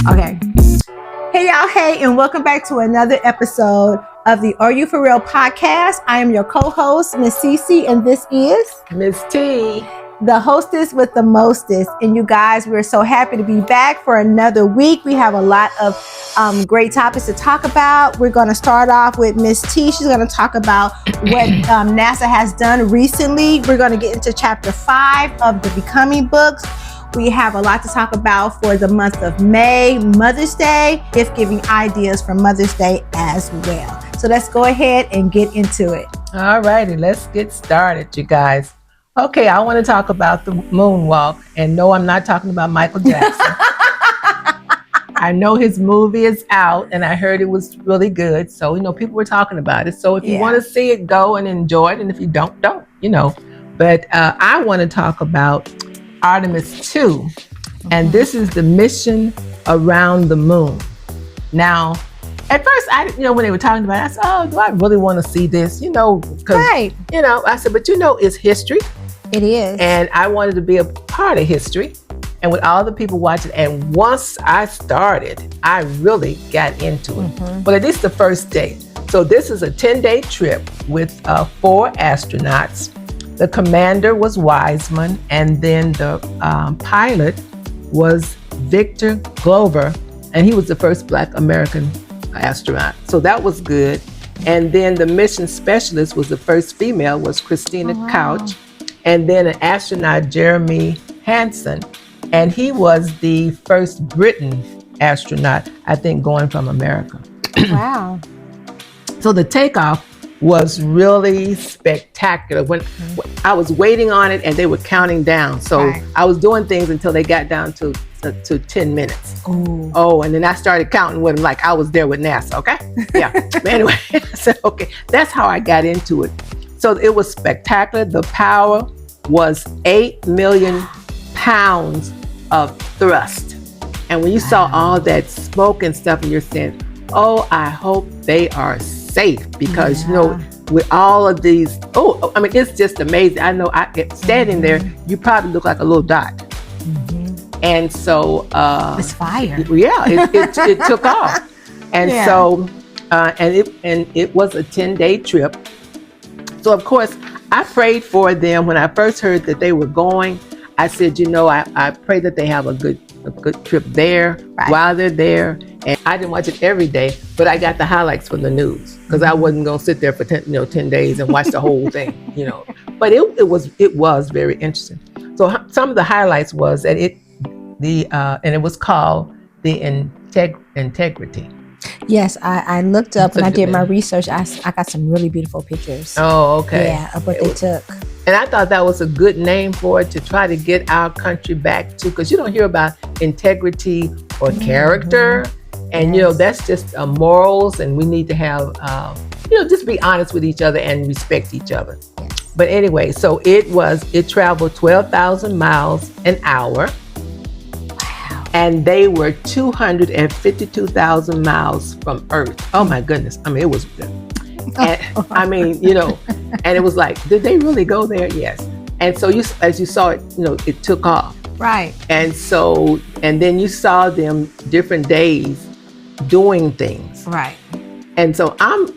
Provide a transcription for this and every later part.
Okay. Hey y'all, hey, and welcome back to another episode of the Are You For Real podcast. I am your co-host, Miss Cece, and this is Miss T, the hostess with the mostest. And you guys, we're so happy to be back for another week. We have a lot of great topics to talk about. We're going to start off with Miss T. She's going to talk about what NASA has done recently. We're going to get into chapter 5 of the Becoming books. We have a lot to talk about for the month of May, Mother's Day, gift giving ideas for Mother's Day as well. So let's go ahead and get into it. All righty, let's get started, you guys. Okay, I want to talk about the Moonwalk, and no, I'm not talking about Michael Jackson. I know his movie is out, and I heard it was really good. So, people were talking about it. So if you want to see it, go and enjoy it. And if you don't, But I want to talk about Artemis 2, and this is the mission around the moon. Now, at first, when they were talking about it, I said, oh, do I really want to see this? Because, right. I said, but it's history. It is. And I wanted to be a part of history, and with all the people watching. And once I started, I really got into it. But at least the first day. So this is a 10-day trip with 4 astronauts. The commander was Wiseman, and then the pilot was Victor Glover, and he was the first Black American astronaut. So that was good. And then the mission specialist was the first female, was Christina Couch, and then an astronaut, Jeremy Hansen, and he was the first Briton astronaut, I think, going from America. Wow. So the takeoff was really spectacular. When I was waiting on it, and they were counting down. So I was doing things until they got down to 10 minutes. Ooh. Oh, and then I started counting with them like I was there with NASA, okay? Yeah. But anyway, I said, okay, that's how I got into it. So it was spectacular. The power was 8 million pounds of thrust. And when you saw all that smoke and stuff, and you're saying, oh, I hope they are safe, because with all of these, it's just amazing. I know standing there, you probably look like a little dot. And so it's fire. Yeah, it took off. And so and it was a 10-day trip. So of course I prayed for them. When I first heard that they were going, I said, I pray that they have a good trip there while they're there. And I didn't watch it every day, but I got the highlights from the news, because I wasn't going to sit there for 10 days and watch the whole thing, But it was very interesting. So some of the highlights was that and it was called the Integrity. Yes, I looked up and I did my research. I got some really beautiful pictures. Oh, okay. Yeah, of what they took. And I thought that was a good name for it, to try to get our country back to, because you don't hear about integrity or character. And, that's just morals, and we need to have, just be honest with each other and respect each other. Yes. But anyway, so it traveled 12,000 miles an hour. Wow. And they were 252,000 miles from Earth. Oh my goodness. It was, and, and it was like, did they really go there? Yes. And so as you saw it, it took off. Right. And so, and then you saw them different days doing things. Right. And so I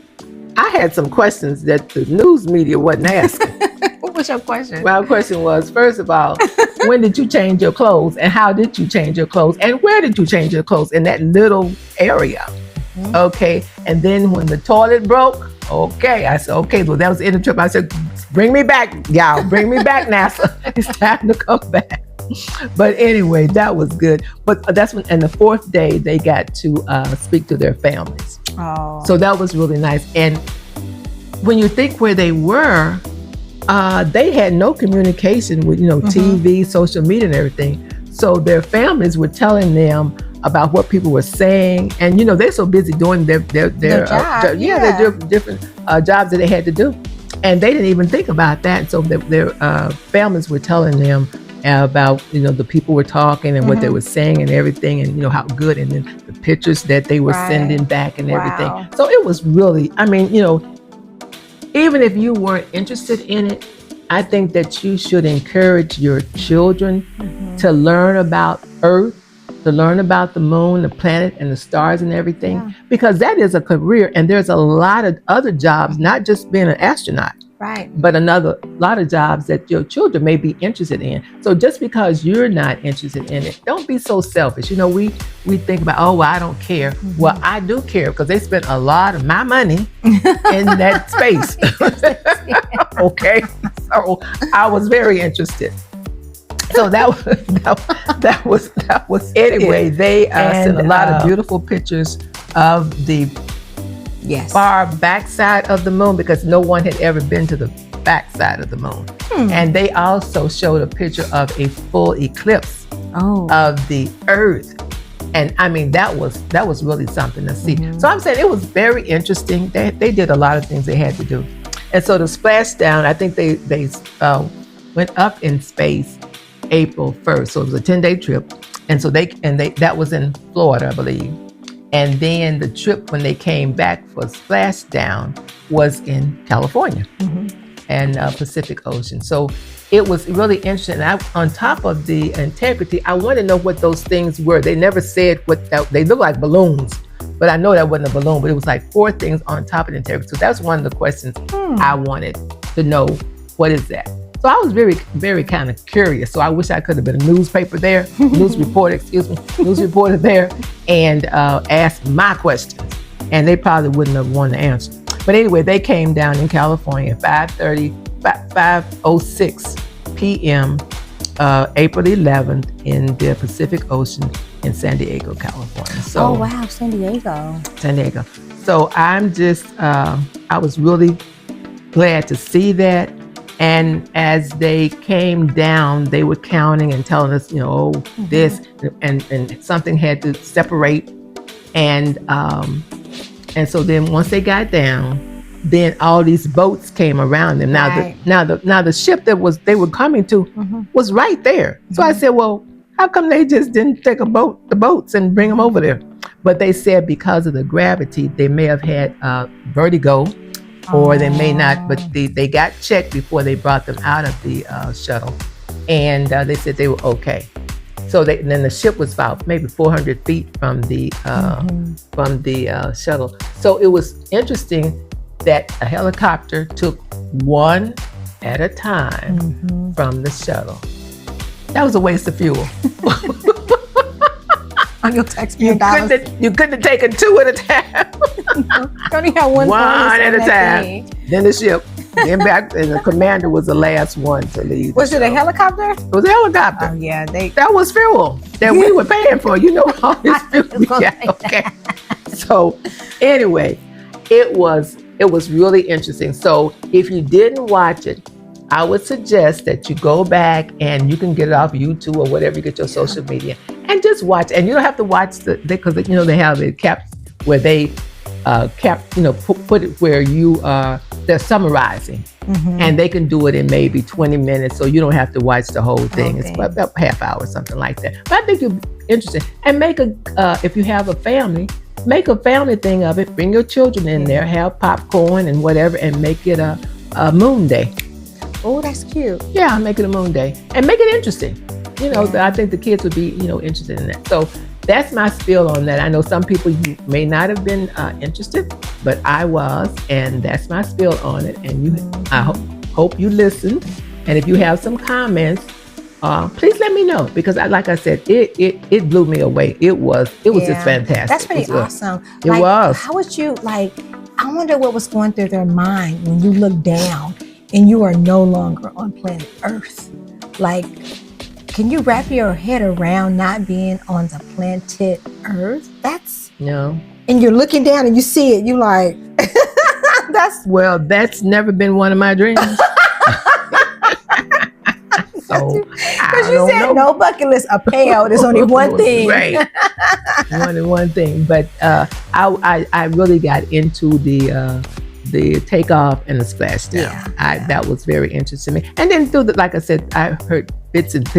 had some questions that the news media wasn't asking. What was your question? My question was, first of all, when did you change your clothes, and how did you change your clothes, and where did you change your clothes in that little area? Okay. And then when the toilet broke, okay, I said, okay, well, that was the end of the trip. I said, bring me back, y'all, bring me back, NASA. It's time to come back. But anyway, that was good. But that's when, and the 4th day, they got to speak to their families. Oh. So that was really nice. And when you think where they were, they had no communication with, TV, social media, and everything. So their families were telling them about what people were saying, and they're so busy doing their job. Their different jobs that they had to do, and they didn't even think about that. So their families were telling them about the people were talking and what they were saying and everything, and how good, and then the pictures that they were sending back and everything. So it was really, even if you weren't interested in it, I think that you should encourage your children to learn about Earth to learn about the moon, the planet, and the stars and everything, Yeah. because that is a career, and there's a lot of other jobs, not just being an astronaut, Right. but another lot of jobs that your children may be interested in. So just because you're not interested in it, don't be so selfish. You know, we think about, oh, well, I don't care. Well, I do care, because they spent a lot of my money in that space. Okay, so I was very interested. So that was anyway. They sent a lot of beautiful pictures of the Yes. far backside of the moon, because no one had ever been to the backside of the moon. And they also showed a picture of a full eclipse of the Earth. And I mean, that was really something to see. So I'm saying it was very interesting. They did a lot of things they had to do. And so the splashdown, I think they went up in space April 1st. So it was a 10-day trip. And so that was in Florida, I believe. And then the trip when they came back for splashdown was in California and Pacific Ocean. So it was really interesting. On top of the integrity, I want to know what those things were. They never said they look like balloons, but I know that wasn't a balloon, but it was like 4 things on top of the integrity. So that's one of the questions I wanted to know. What is that? So I was very, very kind of curious. So I wish I could have been a newspaper there, news reporter there, and asked my questions. And they probably wouldn't have wanted to answer. But anyway, they came down in California, 5:06 p.m., April 11th, in the Pacific Ocean in San Diego, California. So, oh, wow, San Diego. So I'm just, I was really glad to see that. And as they came down, they were counting and telling us, this and something had to separate. And so then once they got down, then all these boats came around them. Now the ship that they were coming to was right there. So I said, well, how come they just didn't take the boats and bring them over there? But they said because of the gravity, they may have had vertigo. Or they may not, but they got checked before they brought them out of the shuttle, and they said they were okay. So then the ship was about maybe 400 feet from the shuttle. So it was interesting that a helicopter took one at a time from the shuttle. That was a waste of fuel. On your taxpayer dollars. You couldn't have taken 2 at a time. Only had one at a time. Then the ship. Then back, and the commander was the last one to leave. Was it a helicopter? It was a helicopter. Oh yeah, that was fuel that we were paying for. You know all this fuel. Yeah, okay. So anyway, it was really interesting. So if you didn't watch it, I would suggest that you go back and you can get it off YouTube or whatever you get your social media, and just watch. And you don't have to watch because they have it capped where they put it where you they're summarizing, and they can do it in maybe 20 minutes, so you don't have to watch the whole thing. It's about half hour, something like that. But I think you'll be interested, and make if you have a family, make a family thing of it. Bring your children in there, have popcorn and whatever, and make it a moon day. Oh, that's cute. Yeah, make it a moon day and make it interesting. I think the kids would be, interested in that. So that's my spiel on that. I know some people you may not have been interested, but I was, and that's my spiel on it. And I hope you listened. And if you have some comments, please let me know, because like I said, it blew me away. It was just fantastic. That's pretty awesome. It was. How would you I wonder what was going through their mind when you look down and you are no longer on planet Earth. Can you wrap your head around not being on the planet Earth? No. And you're looking down and you see it, you like, that's never been one of my dreams. So, because you said no bucket list, a payout is only one thing. Right. one thing. But I really got into the takeoff and the splashdown. That was very interesting to me. And then like I said, I heard bits and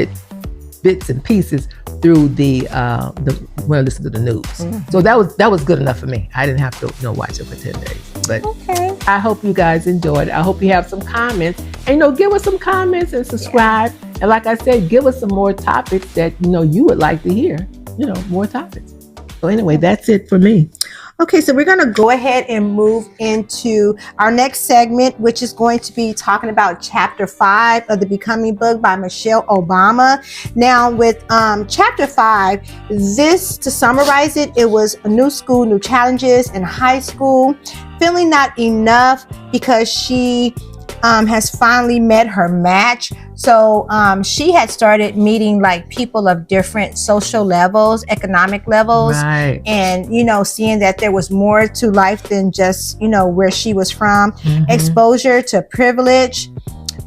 pieces through when I listened to the news. So that was good enough for me. I didn't have to watch it for 10 days. But I hope you guys enjoyed it. I hope you have some comments. And give us some comments and subscribe. And like I said, give us some more topics that you would like to hear. more topics. So anyway, that's it for me. Okay, so we're going to go ahead and move into our next segment, which is going to be talking about Chapter 5 of the Becoming book by Michelle Obama. Now, with Chapter 5, this, to summarize it, it was a new school, new challenges in high school, feeling not enough because she has finally met her match. So she had started meeting like people of different social levels, economic levels, Right. and seeing that there was more to life than just where she was from. Mhm. Exposure to privilege,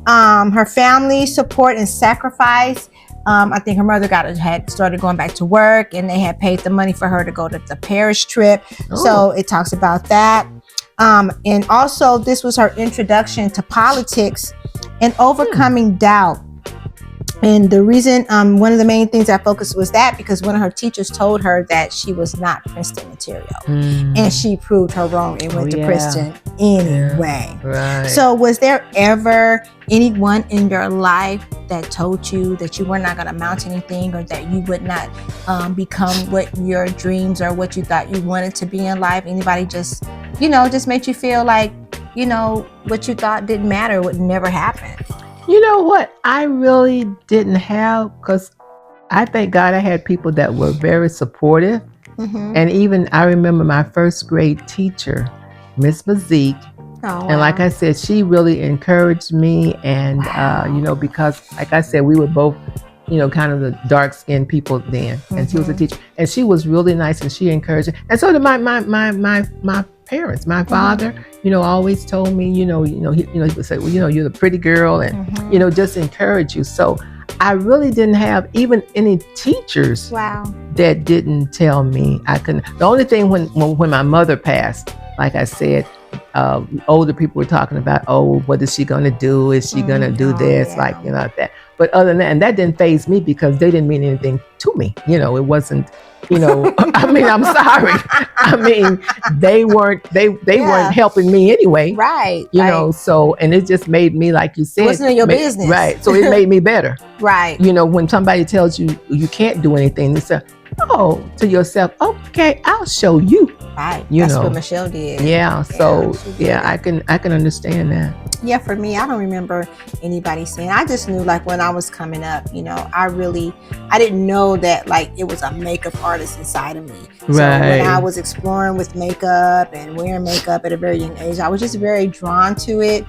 her family support and sacrifice. I think her mother had started going back to work, and they had paid the money for her to go to the Paris trip. So it talks about that. And also, this was her introduction to politics and overcoming doubt. And the reason, one of the main things I focused was that because one of her teachers told her that she was not Princeton material. And she proved her wrong and went to Princeton anyway. Right. So was there ever anyone in your life that told you that you were not going to amount to anything, or that you would not become what your dreams or what you thought you wanted to be in life? Anybody just made you feel like, what you thought didn't matter would never happen? You know what? I really didn't have, because I thank God I had people that were very supportive. Mm-hmm. And even I remember my first grade teacher, Miss Mazik. Oh, And like I said, she really encouraged me. And, because like I said, we were both, kind of the dark skinned people then. Mm-hmm. And she was a teacher, and she was really nice, and she encouraged me. And so did my parents. My father, always told me, he would say, well, you're the pretty girl, and, just encourage you. So I really didn't have even any teachers that didn't tell me I couldn't. The only thing when my mother passed, like I said, older people were talking about, what is she going to do? Is she going to do this? Yeah. Like, that. But other than that, and that didn't faze me because they didn't mean anything to me. It wasn't, I mean, I'm sorry. I mean, they weren't helping me anyway. Right. So, and it just made me, like you said. It wasn't in your business. Right. So it made me better. Right. When somebody tells you you can't do anything, they say, to yourself, okay, I'll show you. Right. That's what Michelle did. Yeah. So I can understand that. Yeah, for me, I don't remember anybody saying. I just knew, like, when I was coming up, I didn't know that, like, it was a makeup artist inside of me. So when I was exploring with makeup and wearing makeup at a very young age, I was just very drawn to it.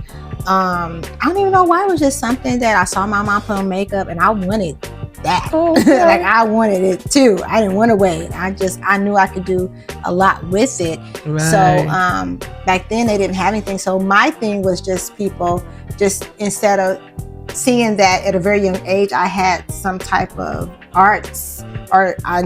I don't even know why. It was just something that I saw my mom put on makeup, and I wanted that. Okay. Like, I wanted it too. I didn't want to wait. I knew I could do a lot with it. Right. So back then they didn't have anything. So my thing was just people just, instead of seeing that at a very young age I had some type of arts, or I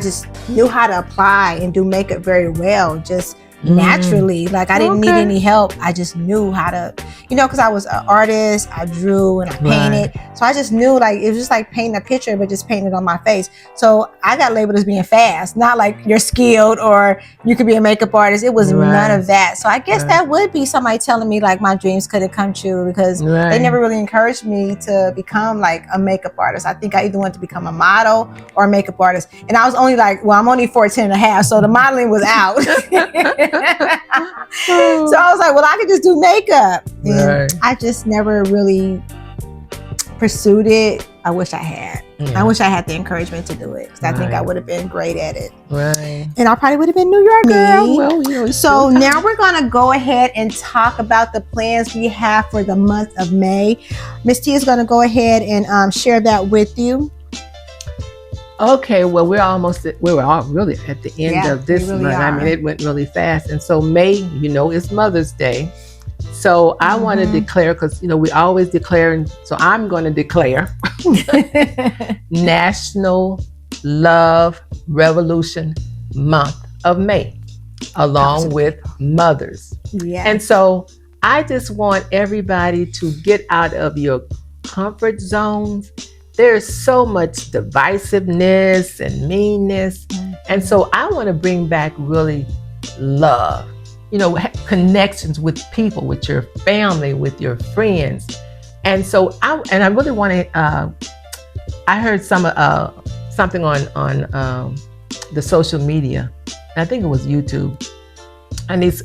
just knew how to apply and do makeup very well, just naturally. Like, I didn't need any help. I just knew how to, because I was an artist. I drew and I painted. So I just knew, like, it was just like painting a picture, but just painted on my face. So I got labeled as being fast, not like you're skilled or you could be a makeup artist. It was none of that. So I guess that would be somebody telling me, like, my dreams couldn't come true, because they never really encouraged me to become like a makeup artist. I think I either wanted to become a model or a makeup artist. And I was only like, I'm only 14 and a half. So the modeling was out. So I was like, I could just do makeup. And I just never really pursued it. I wish I had. I wish I had the encouragement to do it, because I think I would have been great at it. Right. And I probably would have been New York girl. Well, so now we're going to go ahead and talk about the plans we have for the month of May. Miss T is going to go ahead and share that with you. Okay, well, we were all really at the end of this month. I mean, it went really fast. And so May, is Mother's Day. So I want to declare, because, we always declare. So I'm going to declare National Love Revolution Month of May, along with Mothers. Yeah. And so I just want everybody to get out of your comfort zones. There's so much divisiveness and meanness. And so I want to bring back really love, connections with people, with your family, with your friends. And so I really want to, I heard some something on the social media. I think it was YouTube. And these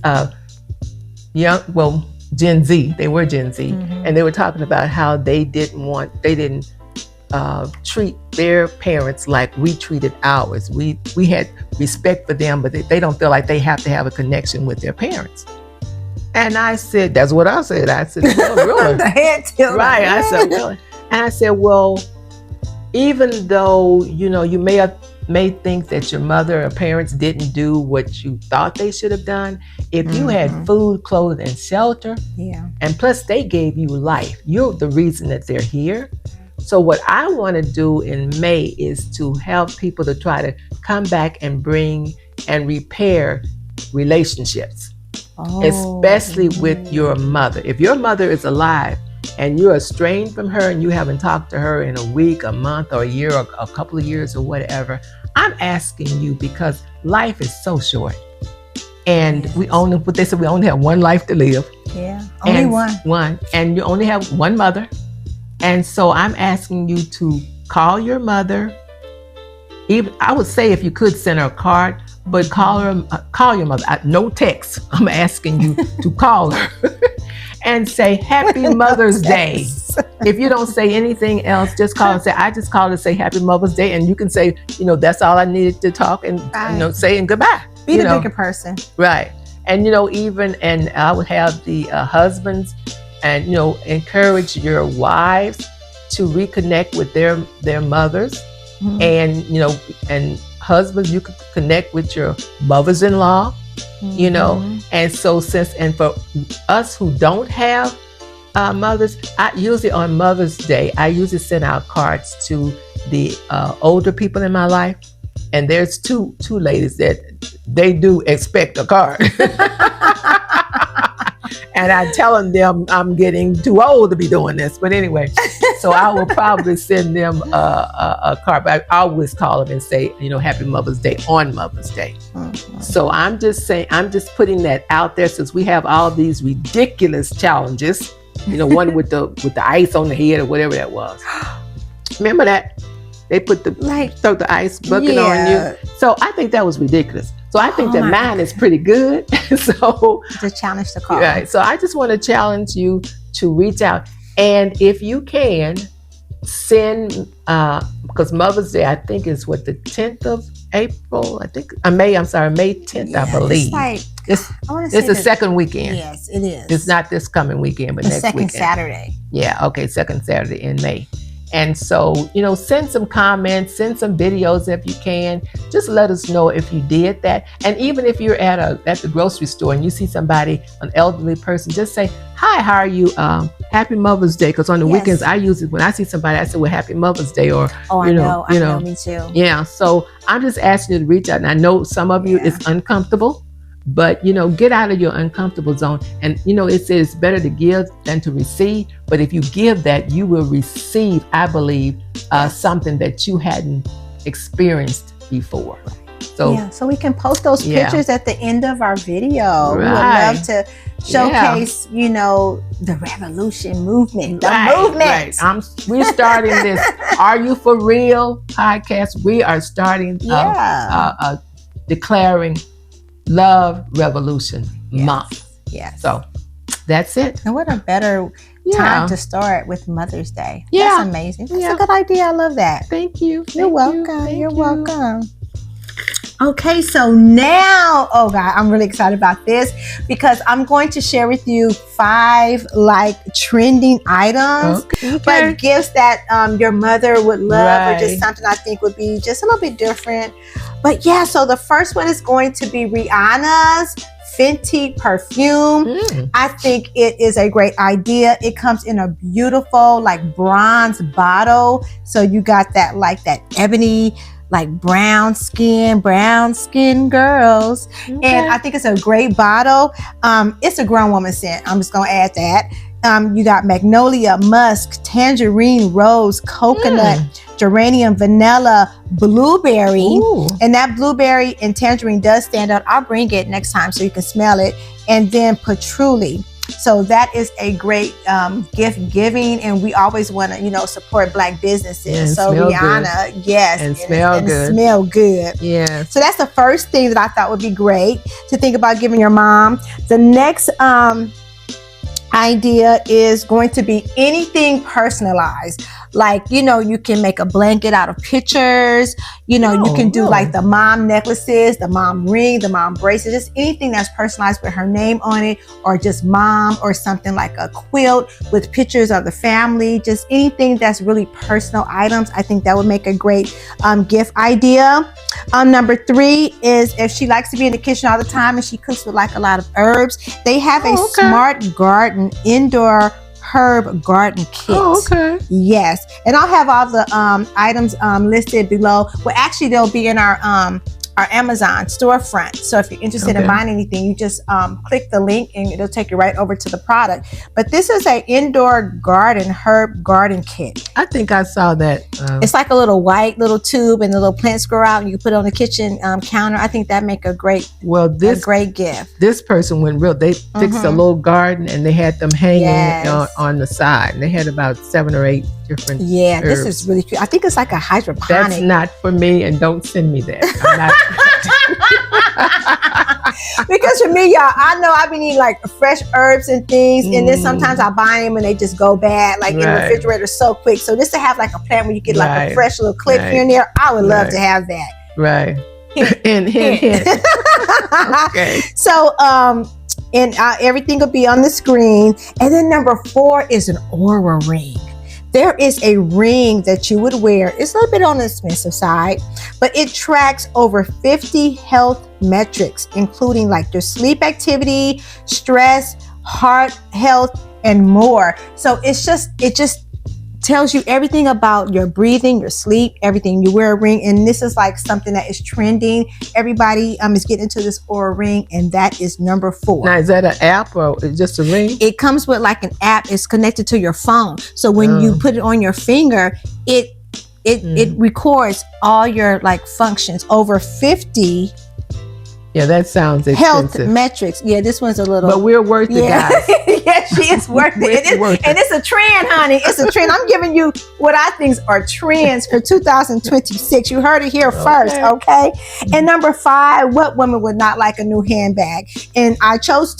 Gen Z, they were Gen Z, and they were talking about how they didn't treat their parents like we treated ours. We had respect for them, but they don't feel like they have to have a connection with their parents. And I said, that's what I said. I said, well, really? The head tilt. Right. I said, really? And I said, well, even though, you may think that your mother or parents didn't do what you thought they should have done, if you had food, clothing, and shelter, and plus they gave you life, you're the reason that they're here. So what I want to do in May is to help people to try to come back and bring and repair relationships. Especially with your mother. If your mother is alive and you're estranged from her and you haven't talked to her in a week, a month, or a year, or a couple of years, or whatever, I'm asking you, because life is so short. And we only have one life to live. Yeah, only one. And you only have one mother. And so I'm asking you to call your mother. Even, I would say, if you could send her a card, but call your mother. No text. I'm asking you to call her and say Happy Mother's Day. If you don't say anything else, just call and say, I just called to say Happy Mother's Day. And you can say, that's all I needed to talk, and saying goodbye. Be the bigger person. Right. And and I would have the husbands and encourage your wives to reconnect with their mothers. And and husbands, you could connect with your mothers-in-law, and so and for us who don't have mothers, I usually on Mother's Day, I usually send out cards to the older people in my life, and there's two ladies that they do expect a card. And I'm telling them I'm getting too old to be doing this. But anyway, so I will probably send them a card. But I always call them and say, Happy Mother's Day on Mother's Day. So I'm just putting that out there, since we have all these ridiculous challenges. One with the ice on the head or whatever that was. Remember that? They put throw the ice bucket on you. So I think that was ridiculous. So I think that mine is pretty good. So to challenge the call. Right. So I just want to challenge you to reach out. And if you can, send, because Mother's Day, I think, is the 10th of April. May 10th, I believe. It's the second weekend. Yes, it is. It's not this coming weekend, but the next second weekend. Saturday. Yeah, okay, second Saturday in May. And so, send some comments, send some videos if you can. Just let us know if you did that. And even if you're at the grocery store and you see somebody, an elderly person, just say, hi, how are you? Happy Mother's Day. Because on the weekends, I usually, when I see somebody, I say, well, Happy Mother's Day. Or, I know, me too. Yeah, so I'm just asking you to reach out. And I know some of you, it's uncomfortable. But, get out of your uncomfortable zone. And, it says it's better to give than to receive. But if you give that, you will receive, I believe, something that you hadn't experienced before. So we can post those pictures at the end of our video. Right. We would love to showcase, the revolution movement, the movement. Right. We're starting this Are You For Real podcast. We are starting declaring Love Revolution Month. Yes. So that's it. And what a better time to start with Mother's Day. Yeah. That's amazing. That's a good idea. I love that. Thank you. You're welcome. You're welcome. Okay, so now, oh God, I'm really excited about this because I'm going to share with you 5 trending items, but gifts that your mother would love, or just something I think would be just a little bit different. But so the first one is going to be Rihanna's Fenty perfume. I think it is a great idea. It comes in a beautiful bronze bottle, so you got that that ebony, brown skin girls. And I think it's a great bottle. It's a grown woman scent. I'm just gonna add that. You got magnolia, musk, tangerine, rose, coconut, geranium, vanilla, blueberry. Ooh. And that blueberry and tangerine does stand out. I'll bring it next time so you can smell it. And then patchouli. So that is a great gift giving, and we always want to, support Black businesses. And so smell Rihanna, good. yes, And smell good. Smell good. Yeah. So that's the first thing that I thought would be great to think about giving your mom. The next idea is going to be anything personalized. Like, you can make a blanket out of pictures. You can do like the mom necklaces, the mom ring, the mom bracelet, just anything that's personalized with her name on it, or just mom, or something like a quilt with pictures of the family, just anything that's really personal items. I think that would make a great gift idea. Number 3 is if she likes to be in the kitchen all the time and she cooks with like a lot of herbs, they have a Smart Garden indoor herb garden kit. Oh, okay. Yes, and I'll have all the items listed below. Well, actually, they'll be in our Amazon storefront. So if you're interested in buying anything, you just click the link and it'll take you right over to the product. But this is an indoor garden herb garden kit. I think I saw that. It's like a little white little tube, and the little plants grow out, and you can put it on the kitchen counter. I think that make a great great gift. This person went real. They fixed a little garden, and they had them hanging on the side. And they had about 7 or 8 different herbs. This is really cute. I think it's like a hydroponic. That's not for me, and don't send me that. I'm not. Because for me, y'all, I know I've been eating like fresh herbs and things, and then sometimes I buy them and they just go bad, like in the refrigerator so quick. So just to have like a plant where you get like a fresh little clip here and there, I would love to have that. Right. Hint. Okay. So everything will be on the screen. And then number 4 is an aura ring. There is a ring that you would wear. It's a little bit on the expensive side, but it tracks over 50 health metrics, including like your sleep activity, stress, heart health, and more. So it just tells you everything about your breathing, your sleep, everything. You wear a ring, and this is like something that is trending. Everybody is getting into this aura ring, and that is number 4. Now, is that an app or just a ring? It comes with like an app. It's connected to your phone. So when you put it on your finger, it records all your like functions. Over 50 Yeah, that sounds expensive. Health metrics. Yeah, this one's a little. But we're worth it, guys. Yeah, she is worth it. And it's a trend, honey. It's a trend. I'm giving you what I think are trends for 2026. You heard it here first, okay? And number 5, what woman would not like a new handbag? And I chose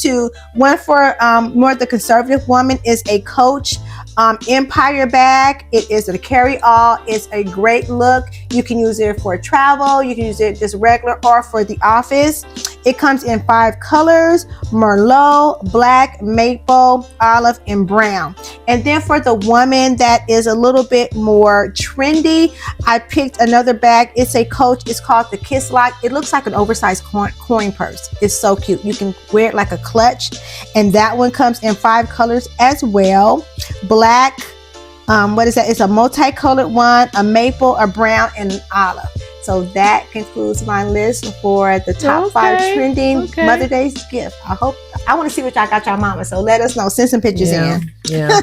one for more of the conservative woman is a Coach Empire bag. It is a carry-all. It's a great look. You can use it for travel. You can use it just regular or for the office. It comes in 5 colors: Merlot, black, maple, olive, and brown. And then for the woman that is a little bit more trendy, I picked another bag. It's a Coach. It's called the Kiss Lock. It looks like an oversized coin purse. It's so cute. You can wear it like a clutch. And that one comes in 5 colors as well: black, what is that? It's a multicolored one, a maple, a brown, and an olive. So that concludes my list for the top 5 trending Mother Day's gift. I want to see what y'all got y'all mama. So let us know. Send some pictures in. Yeah.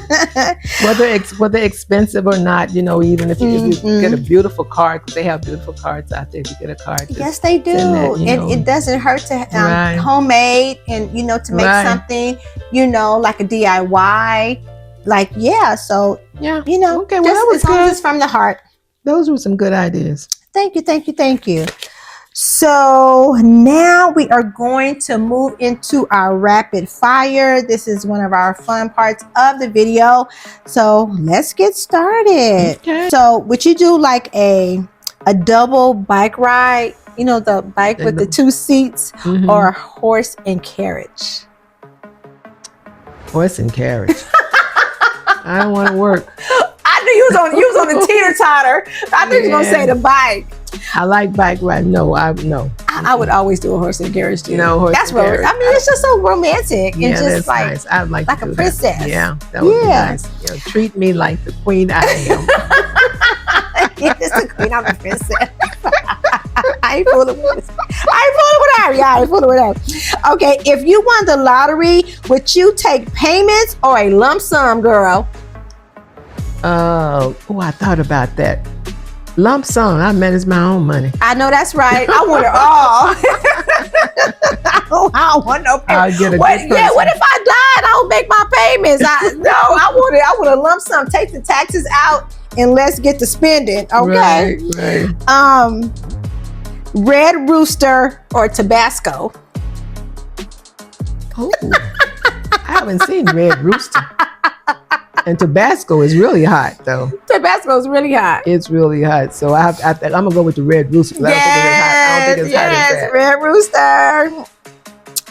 whether expensive or not, even if you get a beautiful card, because they have beautiful cards out there. If you get a card. Yes, they do. And it doesn't hurt to homemade and, to make something, like a DIY. So, Okay, well, that was good. Just from the heart. Those were some good ideas. Thank you. So now we are going to move into our rapid fire. This is one of our fun parts of the video. So let's get started. Okay. So would you do like a double bike ride? The bike with the 2 seats, or a horse and carriage? Horse and carriage. I don't want to work. I knew you was on the teeter-totter. I think you was going to say the bike. I like bike ride. No. I would always do a horse and carriage too. That's romantic. I mean, it's just so romantic and just that's like nice. I'd like a princess. That. Yeah, that would be nice. Treat me like the queen I am. Yes, the queen. I'm a princess. I ain't fooling with her. Yeah, I ain't fooling with her. Okay, if you won the lottery, would you take payments or a lump sum, girl? I thought about that. Lump sum. I manage my own money. I know that's right. I want it all. don't want no I'll payments. get a What, good yeah, person. what if I died? I don't make my payments. I want a lump sum. Take the taxes out and let's get to spending. Okay. Right. Red Rooster or Tabasco? Oh, I haven't seen Red Rooster. And Tabasco is really hot, though. Tabasco is really hot. It's really hot. So I'm gonna go with the Red Rooster. 'Cause I don't think it's hot as that. Red Rooster.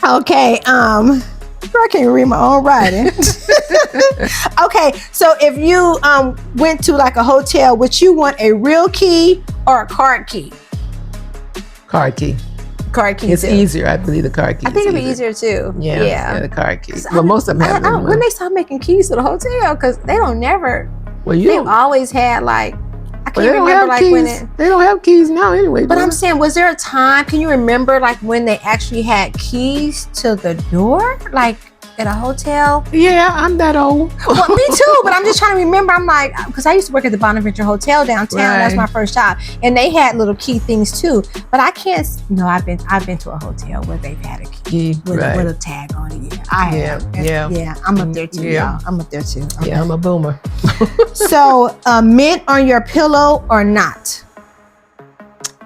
Okay. I can't even read my own writing. Okay, so if you went to like a hotel, would you want a real key or a card key? Card key. Card key. It's too. easier. I believe the card key. I think it'd be easier too. Yeah, the card key. Well, most of them have. When they start making keys to the hotel, because they don't never. Well, they've always had like. I can't remember like keys. when it. They don't have keys now anyway. But I'm saying, was there a time? Can you remember like when they actually had keys to the door, like at a hotel? Yeah, I'm that old. Well, me too. But I'm just trying to remember. I'm like, because I used to work at the Bonaventure Hotel downtown. Right. That's my first job, and they had little key things too. But I can't. No, I've been to a hotel where they've had a key with a tag on it. Yeah, I have. Yeah. I'm up there too. Yeah. Y'all. I'm up there too. Okay. Yeah, I'm a boomer. So, mint on your pillow or not?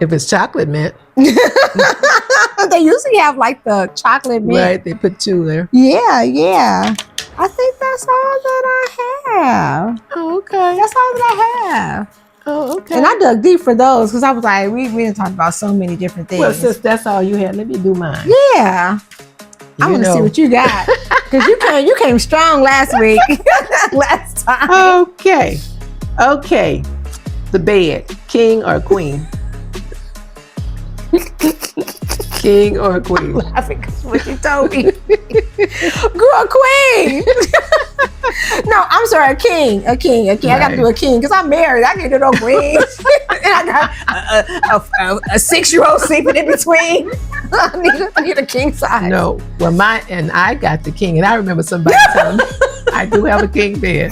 If it's chocolate mint. They usually have like the chocolate mint. Right, they put 2 there. Yeah. I think that's all that I have. Oh, okay. That's all that I have. Oh, okay. And I dug deep for those because I was like, we didn't talk about so many different things. Well, since that's all you had, let me do mine. Yeah. I want to see what you got. Because you came strong last week. Last time. Okay. The bed, king or queen? King or queen? I'm laughing because what you told me. Girl, queen. No, I'm sorry, a king. Right. I got to do a king because I'm married. I can't do no queen. And I got a 6-year-old sleeping in between. I need a king size. No, well, I got the king, and I remember somebody telling me I do have a king bed.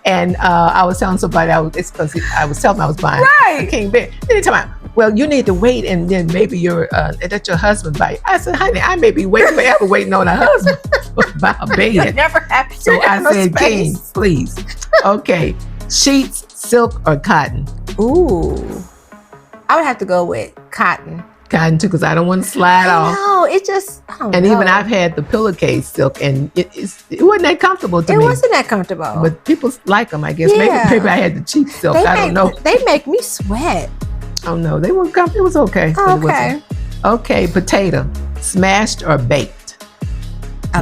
And I was telling somebody it's because I was telling them I was buying a king bed. Then they tell me, well, you need to wait, and then maybe let your husband buy it. I said, honey, I may be forever waiting on a husband to buy a bed. Never happy. So I said, king, please. Okay, sheets, silk, or cotton? Ooh, I would have to go with cotton. Cotton too, because I don't want to slide off. No, it just. Even I've had the pillowcase silk, and it wasn't that comfortable to me. It wasn't that comfortable. But people like them, I guess. Yeah. Maybe I had the cheap silk. I don't know. They make me sweat. Oh no, they weren't comfortable. It was okay. Okay. Okay, potato, smashed or baked?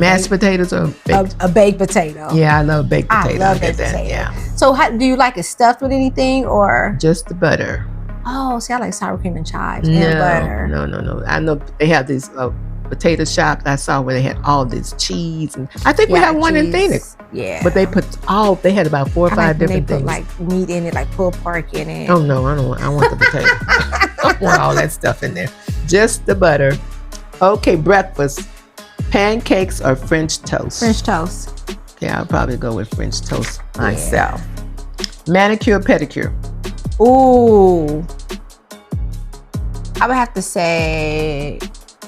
Mashed potatoes or baked? A baked potato. Yeah, I love baked potato. I love baked potato. Yeah. So, do you like it stuffed with anything or? Just the butter. Oh, see, I like sour cream and chives and butter. No. I know they have these potato shops I saw where they had all this cheese, and I think we have one in Phoenix. Yeah. But they they had about 4 or 5 different things. They put like meat in it, like pulled pork in it. Oh no, I want the potato. I don't want all that stuff in there. Just the butter. Okay, breakfast. Pancakes or French toast? French toast. Okay, I'll probably go with French toast myself. Manicure, pedicure. Ooh. I would have to say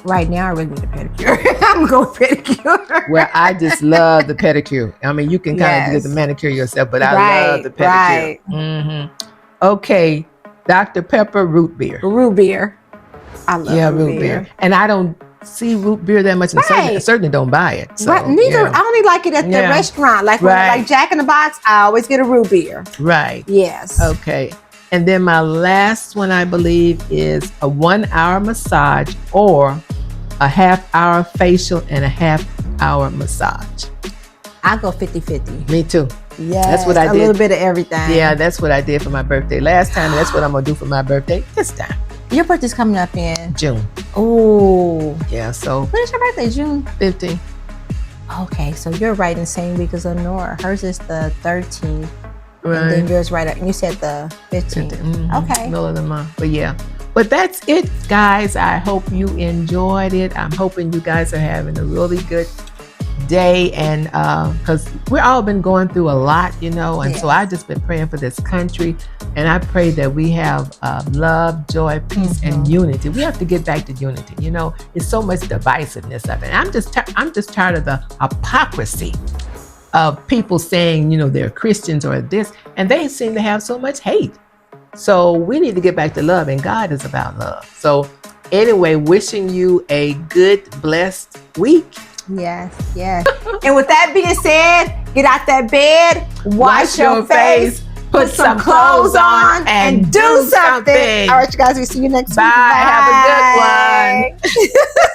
right now I really need a pedicure. I'm going with pedicure. Well, I just love the pedicure. I mean, you can kind of do the manicure yourself, but I love the pedicure. Right. Mm-hmm. Okay, Dr. Pepper root beer. Root beer. I love root beer. And I don't see root beer that much. I certainly don't buy it. So, right. Neither. I only like it at the restaurant. Like like Jack in the Box, I always get a root beer. Right. Yes. Okay. And then my last one, I believe, is a 1-hour massage or a half-hour facial and a half-hour massage. I go 50-50. Me too. Yeah, that's what I did. A little bit of everything. Yeah, that's what I did for my birthday last time. And that's what I'm gonna do for my birthday this time. Your birthday's coming up in June. Oh. Yeah. So. When is your birthday? June 15th. Okay, so you're right in the same week as Honora. Hers is the 13th. Right. And then yours right up. And you said the 15th. Mm-hmm. Okay. Middle of the month. But yeah. But that's it, guys. I hope you enjoyed it. I'm hoping you guys are having a really good day, and because we've all been going through a lot, you know, and so I've just been praying for this country, and I pray that we have love, joy, peace, and unity. We have to get back to unity. You know, it's so much divisiveness of it. I'm just tired of the hypocrisy of people saying, you know, they're Christians or this, and they seem to have so much hate. So we need to get back to love, and God is about love. So anyway, wishing you a good, blessed week. Yes. And with that being said, get out that bed, wash your face, put some clothes on, and do something. All right, you guys, we'll see you next week. Bye. Have a good one.